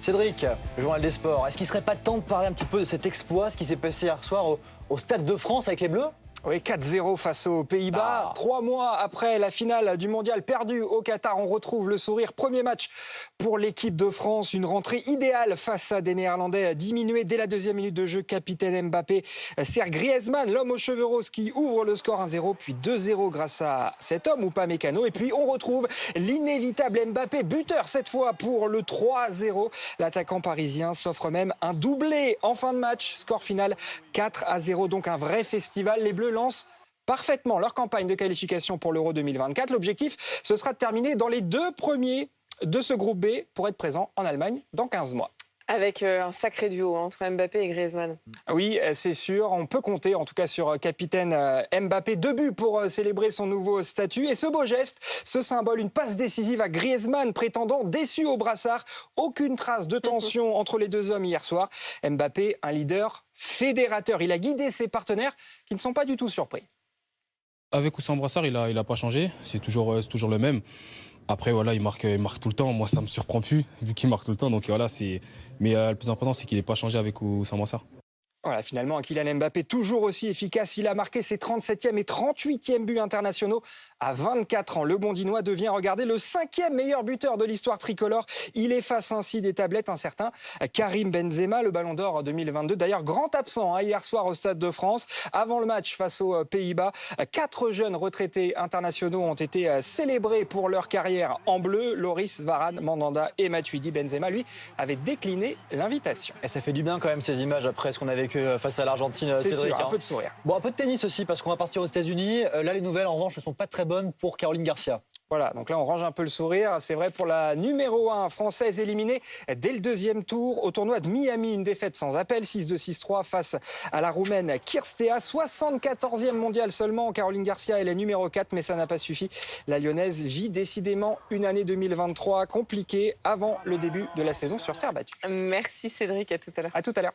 Cédric, le journal des sports, est-ce qu'il ne serait pas temps de parler un petit peu de cet exploit, ce qui s'est passé hier soir au Stade de France avec les Bleus ? Oui, 4-0 face aux Pays-Bas. 3 mois après la finale du mondial perdue au Qatar, on retrouve le sourire. Premier match pour l'équipe de France. Une rentrée idéale face à des Néerlandais diminués dès la deuxième minute de jeu. Capitaine Mbappé sert Griezmann, l'homme aux cheveux roses, qui ouvre le score 1-0, puis 2-0 grâce à cet homme ou pas Mécano. Et puis on retrouve l'inévitable Mbappé, buteur cette fois pour le 3-0. L'attaquant parisien s'offre même un doublé en fin de match. Score final 4-0, donc un vrai festival. Les Bleus lancent parfaitement leur campagne de qualification pour l'Euro 2024. L'objectif, ce sera de terminer dans les 2 premiers de ce groupe B pour être présent en Allemagne dans 15 mois. Avec un sacré duo entre Mbappé et Griezmann. Oui, c'est sûr. On peut compter en tout cas sur capitaine Mbappé. 2 buts pour célébrer son nouveau statut. Et ce beau geste, ce symbole, une passe décisive à Griezmann, prétendant déçu au brassard. Aucune trace de tension entre les 2 hommes hier soir. Mbappé, un leader fédérateur. Il a guidé ses partenaires qui ne sont pas du tout surpris. Avec ou sans brassard, il a pas changé. C'est toujours le même. Après, voilà, il marque tout le temps. Moi, ça me surprend plus, vu qu'il marque tout le temps. Donc voilà, mais le plus important, c'est qu'il n'ait pas changé avec ou sans brassard. Voilà, finalement, Kylian Mbappé, toujours aussi efficace. Il a marqué ses 37e et 38e buts internationaux à 24 ans. Le Bondinois devient, regardez, le 5e meilleur buteur de l'histoire tricolore. Il efface ainsi des tablettes un certain Karim Benzema, le Ballon d'Or 2022. D'ailleurs, grand absent hier soir au Stade de France. Avant le match face aux Pays-Bas, 4 jeunes retraités internationaux ont été célébrés pour leur carrière en bleu. Loris, Varane, Mandanda et Matuidi. Benzema, lui, avait décliné l'invitation. Et ça fait du bien quand même ces images après ce qu'on a vécu face à l'Argentine, C'est Cédric. sûr, un peu de sourire. Bon, un peu de tennis aussi parce qu'on va partir aux États-Unis. Là, les nouvelles en revanche ne sont pas très bonnes pour Caroline Garcia. Voilà, donc là on range un peu le sourire. C'est vrai pour la numéro 1 française éliminée dès le 2e tour au tournoi de Miami. Une défaite sans appel, 6-2, 6-3 face à la Roumaine Kirstea. 74e mondiale seulement. Caroline Garcia est la numéro 4, mais ça n'a pas suffi. La Lyonnaise vit décidément une année 2023 compliquée avant le début de la saison sur terre battue. Merci Cédric, à tout à l'heure. À tout à l'heure.